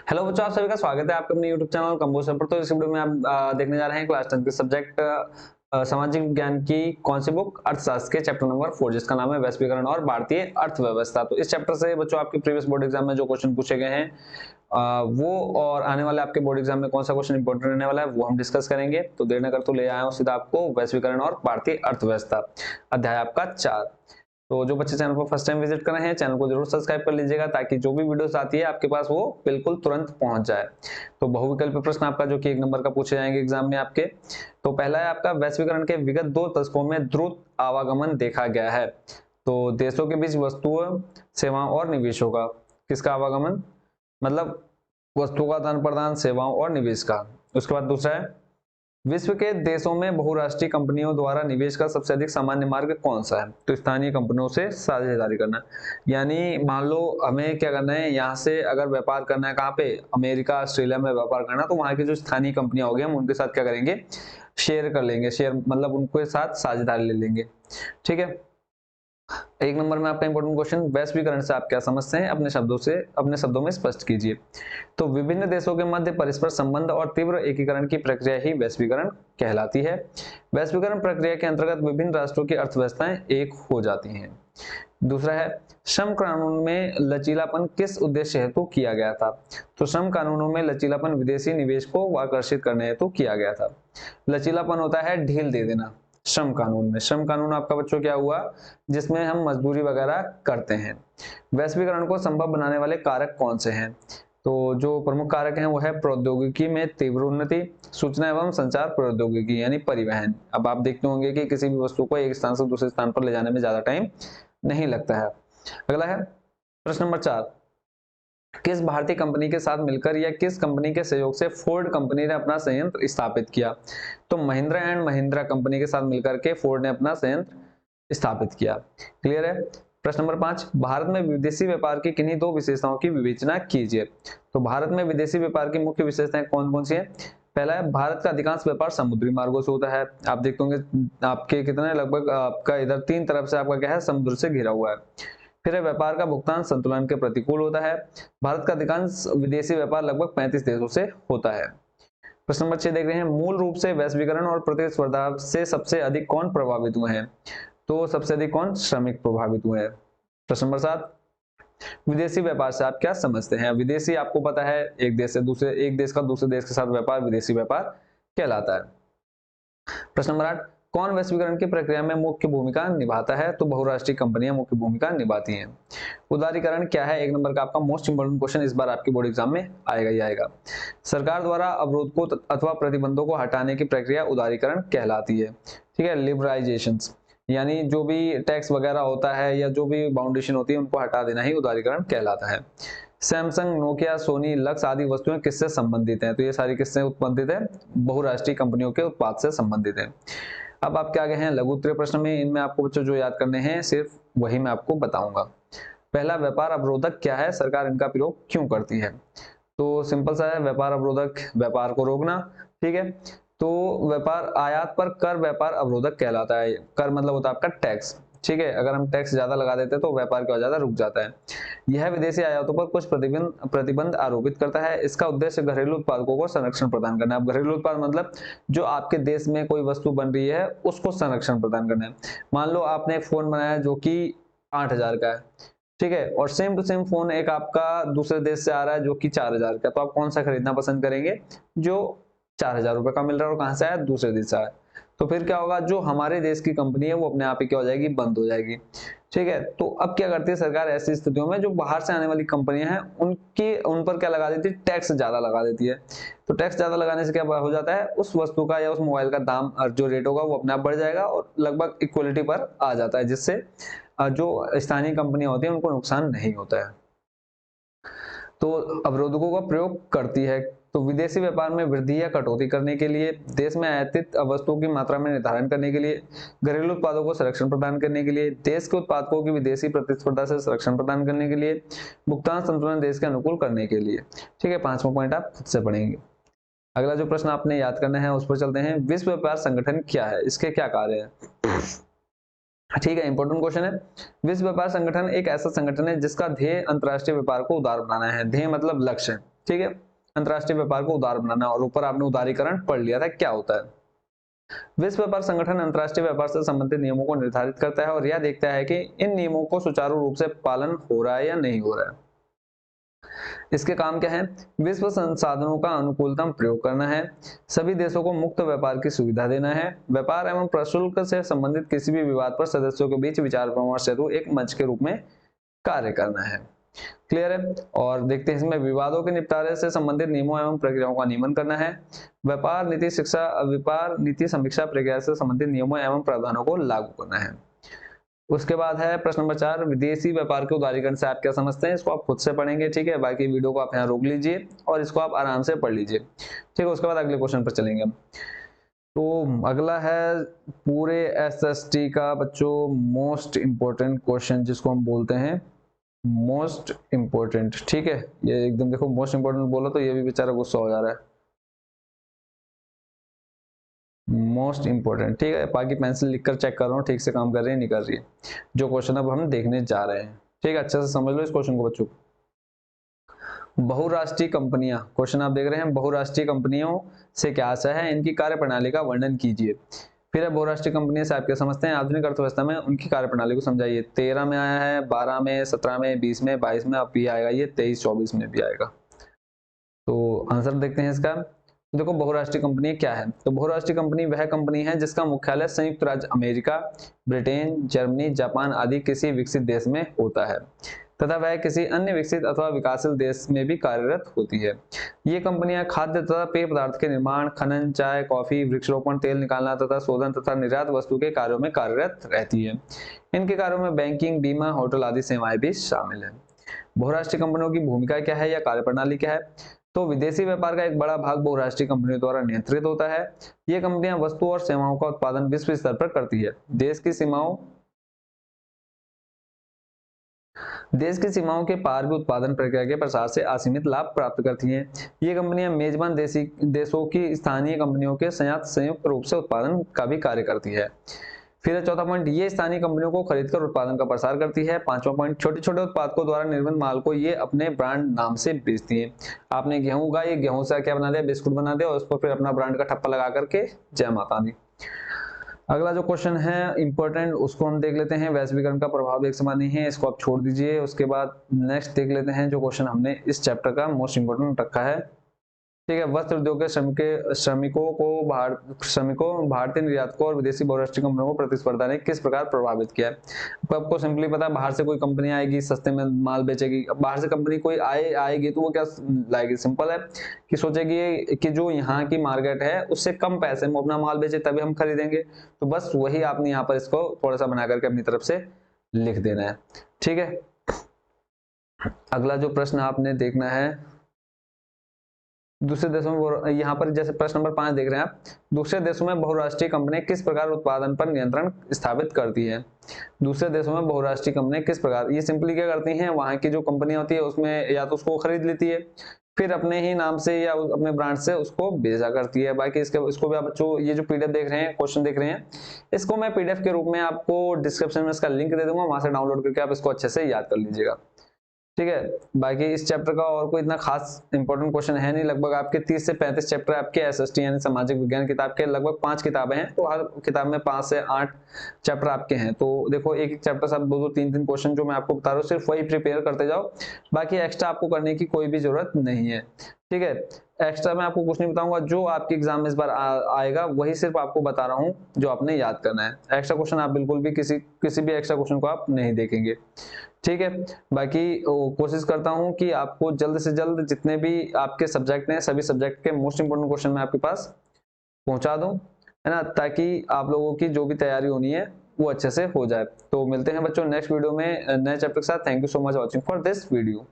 Hello बच्चों, आप सभी का स्वागत है आपके अपने YouTube चैनल कंबोजर पर। तो इस वीडियो में आप देखने जा रहे हैं क्लास 10 के सब्जेक्ट सामाजिक विज्ञान की कौन सी बुक, अर्थशास्त्र के चैप्टर नंबर 4, जिसका नाम है वैश्वीकरण और भारतीय अर्थव्यवस्था। तो इस चैप्टर से बच्चों आपके प्रीवियस बोर्ड एग्जाम में जो क्वेश्चन पूछे गए हैं वो और आने वाले आपके बोर्ड एग्जाम में कौन सा क्वेश्चन इंपॉर्टेंट रहने वाला है वो हम डिस्कस करेंगे। तो देर न कर तो ले आया हूं सीधा आपको वैश्वीकरण और भारतीय अर्थव्यवस्था, अध्याय आपका 4। तो जो बच्चे चैनल को फर्स्ट टाइम विजिट कर रहे हैं, चैनल को जरूर सब्सक्राइब कर लीजिएगा ताकि जो भी वीडियोस आती है आपके पास वो बिल्कुल तुरंत पहुंच जाए। तो बहुविकल्पीय प्रश्न आपका जो कि 1 नंबर का पूछे जाएंगे एग्जाम में आपके। तो पहला है आपका, वैश्वीकरण के विगत 2 दशकों में द्रुत आवागमन देखा गया है। तो देशों के बीच वस्तुओं, सेवाओं और निवेशों का, किसका आवागमन, मतलब वस्तुओं का आदान प्रदान, सेवाओं और निवेश का। उसके बाद दूसरा है, विश्व के देशों में बहुराष्ट्रीय कंपनियों द्वारा निवेश का सबसे अधिक सामान्य मार्ग कौन सा है। तो स्थानीय कंपनियों से साझेदारी करना, यानी मान लो हमें क्या करना है, यहाँ से अगर व्यापार करना है कहाँ पे, अमेरिका ऑस्ट्रेलिया में व्यापार करना, तो वहां की जो स्थानीय कंपनियां होगी हम उनके साथ क्या करेंगे, शेयर कर लेंगे। शेयर मतलब उनके साथ साझेदारी ले लेंगे। ठीक है। 1 नंबर में आपका इंपॉर्टेंट क्वेश्चन, वैश्वीकरण से आप क्या समझते हैं, अपने शब्दों में स्पष्ट कीजिए। तो विभिन्न देशों के मध्य परस्पर संबंध और तीव्र एकीकरण की प्रक्रिया ही वैश्वीकरण कहलाती है। वैश्वीकरण प्रक्रिया के अंतर्गत विभिन्न राष्ट्रों की अर्थव्यवस्थाएं एक हो जाती हैं। दूसरा है, श्रम कानून में लचीलापन किस उद्देश्य हेतु किया गया था। तो श्रम कानूनों में लचीलापन विदेशी निवेश को आकर्षित करने हेतु किया गया था। लचीलापन होता है ढील दे देना श्रम कानून में। श्रम कानून आपका बच्चों क्या हुआ, जिसमें हम मजदूरी वगैरह करते हैं। वैश्वीकरण को संभव बनाने वाले कारक कौन से हैं। तो जो प्रमुख कारक हैं वो है प्रौद्योगिकी में तीव्र उन्नति, सूचना एवं संचार प्रौद्योगिकी यानी परिवहन। अब आप देखते होंगे कि किसी भी वस्तु को एक स्थान से दूसरे स्थान पर ले जाने में ज्यादा टाइम नहीं लगता है। अगला है प्रश्न नंबर 4, किस भारतीय कंपनी के साथ मिलकर या किस कंपनी के सहयोग से फोर्ड कंपनी ने अपना संयंत्र स्थापित किया। तो महिंद्रा एंड महिंद्रा कंपनी के साथ मिलकर के फोर्ड ने अपना संयंत्र स्थापित किया। क्लियर है। प्रश्न नंबर 5, भारत में विदेशी व्यापार की किन्हीं 2 विशेषताओं की विवेचना कीजिए। तो भारत में विदेशी व्यापार की मुख्य विशेषताएं कौन कौन सी है। पहला है, भारत का अधिकांश व्यापार समुद्री मार्गों से होता है। आप देखते होंगे आपके कितने लगभग आपका इधर 3 तरफ से आपका क्या है, समुद्र से घिरा हुआ है। फिर है, व्यापार का भुगतान संतुलन के प्रतिकूल होता है। भारत का अधिकांश विदेशी व्यापार लगभग 35 देशों से होता है। प्रश्न नंबर 6 देख रहे हैं, मूल रूप से वैश्वीकरण और प्रतिस्पर्धा से सबसे अधिक कौन प्रभावित हुए हैं। तो सबसे अधिक कौन, श्रमिक प्रभावित हुए हैं। प्रश्न नंबर 7, विदेशी व्यापार से आप क्या समझते हैं। विदेशी आपको पता है, एक देश का दूसरे देश के साथ व्यापार विदेशी व्यापार कहलाता है। प्रश्न नंबर 8, कौन वैश्वीकरण की प्रक्रिया में मुख्य भूमिका निभाता है। तो बहुराष्ट्रीय कंपनियां मुख्य भूमिका निभाती हैं। उदारीकरण क्या है, 1 नंबर का आपका मोस्ट इंपोर्टेंट क्वेश्चन इस बार आपके बोर्ड एग्जाम में आएगा ही आएगा। सरकार द्वारा अवरोध को अथवा प्रतिबंधों को हटाने की प्रक्रिया उदारीकरण कहलाती है। ठीक है। लिबराइजेशन यानी जो भी टैक्स वगैरह होता है या जो भी बाउंडेशन होती है उनको हटा देना ही उदारीकरण कहलाता है। सैमसंग, नोकिया, सोनी, लक्स आदि वस्तुएं किससे संबंधित हैं। तो ये सारी किससे संबंधित है, बहुराष्ट्रीय कंपनियों के उत्पाद से संबंधित है। अब आपके आगे हैं लघु उत्तरीय प्रश्न में, इनमें आपको बच्चों जो याद करने हैं सिर्फ वही मैं आपको बताऊंगा। पहला, व्यापार अवरोधक क्या है, सरकार इनका प्रयोग क्यों करती है। तो सिंपल सा है, व्यापार अवरोधक व्यापार को रोकना। ठीक है। तो व्यापार आयात पर कर व्यापार अवरोधक कहलाता है। कर मतलब होता है आपका टैक्स। ठीक है। अगर हम टैक्स ज्यादा लगा देते हैं तो व्यापार क्या हो जाता है, रुक जाता है। यह विदेशी आयातों पर कुछ प्रतिबंध आरोपित करता है। इसका उद्देश्य घरेलू उत्पादकों को संरक्षण प्रदान करना है। अब घरेलू उत्पाद मतलब जो आपके देश में कोई वस्तु बन रही है उसको संरक्षण प्रदान करना है। मान लो आपने एक फोन बनाया जो कि 8,000 का है, ठीक है, और सेम टू सेम फोन एक आपका दूसरे देश से आ रहा है जो कि 4,000 का, तो आप कौन सा खरीदना पसंद करेंगे, जो 4,000 रुपए का मिल रहा है और कहां से आया, दूसरे देश से आया। तो फिर क्या होगा, जो हमारे देश की कंपनी है वो अपने आप ही क्या हो जाएगी, बंद हो जाएगी। ठीक है। तो अब क्या करती है सरकार ऐसी स्थितियों में, जो बाहर से आने वाली कंपनियां हैं उन पर क्या लगा देती है, टैक्स ज्यादा लगा देती है। तो टैक्स ज्यादा लगाने से क्या हो जाता है, उस वस्तु का या उस मोबाइल का दाम जो रेट होगा वो अपने आप बढ़ जाएगा और लगभग इक्वलिटी पर आ जाता है, जिससे जो स्थानीय कंपनियां होती हैं उनको नुकसान नहीं होता है। तो अवरोधकों का प्रयोग करती है। तो विदेशी व्यापार में वृद्धि या कटौती करने के लिए, देश में आयातित वस्तुओं की मात्रा में निर्धारण करने के लिए, घरेलू उत्पादों को संरक्षण प्रदान करने के लिए, देश के उत्पादकों की विदेशी प्रतिस्पर्धा से संरक्षण प्रदान करने के लिए, भुगतान संतुलन देश के अनुकूल करने के लिए। ठीक है। 5वां पॉइंट आप खुद से पढ़ेंगे। अगला जो प्रश्न आपने याद करना है उस पर चलते हैं। विश्व व्यापार संगठन क्या है, इसके क्या कार्य है। ठीक है, इंपॉर्टेंट क्वेश्चन है। विश्व व्यापार संगठन एक ऐसा संगठन है जिसका ध्येय अंतरराष्ट्रीय व्यापार को उदार बनाना है। ध्येय मतलब लक्ष्य। ठीक है, अंतरराष्ट्रीय व्यापार को उदार बनाना, और ऊपर आपने उदारीकरण पढ़ लिया था क्या होता है। विश्व व्यापार संगठन अंतरराष्ट्रीय व्यापार से संबंधित नियमों को निर्धारित करता है और यह देखता है कि इन नियमों को सुचारू रूप से पालन हो रहा है या नहीं हो रहा है। इसके काम क्या है? विश्व संसाधनों का अनुकूलतम प्रयोग करना है, सभी देशों को मुक्त व्यापार की सुविधा देना है, व्यापार एवं प्रशुल्क से संबंधित किसी भी विवाद पर सदस्यों के बीच विचार विमर्श हेतु एक मंच के रूप में कार्य करना है। क्लियर है? और देखते हैं इसमें विवादों के निपटारे से संबंधित नियमों एवं प्रक्रियाओं का नियमन करना है, व्यापार नीति समीक्षा प्रक्रिया से संबंधित नियमों एवं प्रावधानों को लागू करना है। उसके बाद है प्रश्न नंबर 4, विदेशी व्यापार के उदारीकरण से आप क्या समझते हैं? इसको आप खुद से पढ़ेंगे, ठीक है, बाकी वीडियो को आप यहाँ रोक लीजिए और इसको आप आराम से पढ़ लीजिए, ठीक है। उसके बाद अगले क्वेश्चन पर चलेंगे हम। तो अगला है पूरे एसएसटी का बच्चों मोस्ट इंपोर्टेंट क्वेश्चन, जिसको हम बोलते हैं मोस्ट इंपोर्टेंट, ठीक है। ये एकदम देखो मोस्ट इंपोर्टेंट बोला तो ये भी बेचारा गुस्सा हो जा रहा है। मोस्ट इंपोर्टेंट, ठीक है, बाकी पेंसिल लिखकर चेक कर रहा हूँ ठीक से काम कर रही है नहीं कर रही है। जो क्वेश्चन अब हम देखने जा रहे हैं, ठीक है, अच्छे से समझ लो इस क्वेश्चन को बच्चों। बहुराष्ट्रीय कंपनियां, क्वेश्चन आप देख रहे हैं, बहुराष्ट्रीय कंपनियों से क्या आशय है, इनकी कार्यप्रणाली का वर्णन कीजिए। फिर अब बहुराष्ट्रीय कंपनियां से आप क्या समझते हैं? आधुनिक अर्थव्यवस्था में उनकी कार्यप्रणाली को समझाइए। 13 में आया है, 12 में, 17 में, 20 में, 22 में, अब भी आएगा ये 23-24 में भी आएगा। तो आंसर देखते हैं इसका। तो देखो बहुराष्ट्रीय कंपनी क्या है? तो बहुराष्ट्रीय कंपनी वह कंपनी है जिसका मुख्यालय संयुक्त राज्य अमेरिका, ब्रिटेन, जर्मनी, जापान आदि किसी विकसित देश में होता है तथा वह किसी अन्य विकसित अथवा विकासशील देश में भी कार्यरत होती है। ये कंपनियां खाद्य तथा पेय पदार्थ के निर्माण, खनन, चाय, कॉफी, वृक्षारोपण, तेल निकालना तथा शोधन तथा निर्यात वस्तु के कार्यों में कार्यरत रहती है। इनके कार्यों में बैंकिंग, बीमा, होटल आदि सेवाएं भी शामिल है। बहुराष्ट्रीय कंपनियों की भूमिका क्या है या कार्यप्रणाली क्या है? तो विदेशी व्यापार का एक बड़ा भाग बहुराष्ट्रीय कंपनियों द्वारा नियंत्रित होता है। ये कंपनियां वस्तु और सेवाओं का उत्पादन विश्व स्तर पर करती है। देश की सीमाओं के पार भी उत्पादन प्रक्रिया के प्रसार से असीमित लाभ प्राप्त करती हैं। ये कंपनियां मेजबान देशों की स्थानीय कंपनियों के संयुक्त रूप से उत्पादन का भी कार्य करती है। फिर चौथा पॉइंट, ये स्थानीय कंपनियों को खरीदकर उत्पादन का प्रसार करती है। पांचवा पॉइंट, छोटे छोटे उत्पादकों द्वारा निर्मित माल को ये अपने ब्रांड नाम से बेचती है। आपने गेहूं उगाया, गेहूं से क्या बना दिया? बिस्कुट बना दिया और उस पर फिर अपना ब्रांड का ठप्पा लगा करके जय माता दी। अगला जो क्वेश्चन है इंपॉर्टेंट, उसको हम देख लेते हैं। वैश्वीकरण का प्रभाव एक समान नहीं है, इसको आप छोड़ दीजिए। उसके बाद नेक्स्ट देख लेते हैं जो क्वेश्चन हमने इस चैप्टर का मोस्ट इंपोर्टेंट रखा है, ठीक है। वस्त्र उद्योग के श्रमिकों, भारतीय निर्यातकों और विदेशी बहुराष्ट्रीय कंपनियों को प्रतिस्पर्धा ने किस प्रकार प्रभावित किया है? आपको सिंपली पता है, बाहर से कोई कंपनी आएगी, सस्ते में माल बेचेगी। अब बाहर से कंपनी कोई आएगी तो वो क्या लाएगी? सिंपल है कि सोचेगी कि जो यहाँ की मार्केट है उससे कम पैसे में अपना माल बेचे तभी हम खरीदेंगे। तो बस वही आपने यहाँ पर इसको थोड़ा सा बना करके अपनी तरफ से लिख देना है, ठीक है। अगला जो प्रश्न आपने देखना है, दूसरे देशों में, यहाँ पर जैसे प्रश्न नंबर 5 देख रहे हैं आप, दूसरे देशों में बहुराष्ट्रीय कंपनियां किस प्रकार उत्पादन पर नियंत्रण स्थापित करती है? दूसरे देशों में बहुराष्ट्रीय कंपनियां किस प्रकार, ये सिंपली क्या करती हैं, वहां की जो कंपनियां होती है उसमें या तो उसको खरीद लेती है, फिर अपने ही नाम से या अपने ब्रांड से उसको बेचा करती है। बाकी इसको भी आप बच्चों, ये जो पीडीएफ देख रहे हैं, क्वेश्चन देख रहे हैं, इसको मैं पीडीएफ के रूप में आपको डिस्क्रिप्शन में इसका लिंक दे दूंगा, वहां से डाउनलोड करके आप इसको अच्छे से याद कर लीजिएगा, ठीक है। बाकी इस चैप्टर का और कोई इतना खास इंपॉर्टेंट क्वेश्चन है नहीं। लगभग आपके 30 से 35 चैप्टर आपके एसएसटी यानी सामाजिक विज्ञान किताब के, लगभग 5 किताबें हैं, तो हर किताब में 5 से 8 चैप्टर आपके हैं। तो देखो एक एक चैप्टर से आप 2-2, 3-3 क्वेश्चन जो मैं आपको बता रहा हूँ सिर्फ वही प्रिपेयर करते जाओ, बाकी एक्स्ट्रा आपको करने की कोई भी जरूरत नहीं है, ठीक है। एक्स्ट्रा मैं आपको कुछ नहीं बताऊंगा, जो आपके एग्जाम में इस बार आएगा वही सिर्फ आपको बता रहा हूँ जो आपने याद करना है। एक्स्ट्रा क्वेश्चन आप बिल्कुल भी किसी भी एक्स्ट्रा क्वेश्चन को आप नहीं देखेंगे, ठीक है। बाकी कोशिश करता हूं कि आपको जल्द से जल्द जितने भी आपके सब्जेक्ट हैं सभी सब्जेक्ट के मोस्ट इंपोर्टेंट क्वेश्चन मैं आपके पास पहुंचा दूं, है ना, ताकि आप लोगों की जो भी तैयारी होनी है वो अच्छे से हो जाए। तो मिलते हैं बच्चों नेक्स्ट वीडियो में नए चैप्टर के साथ। Thank you so much watching for this video.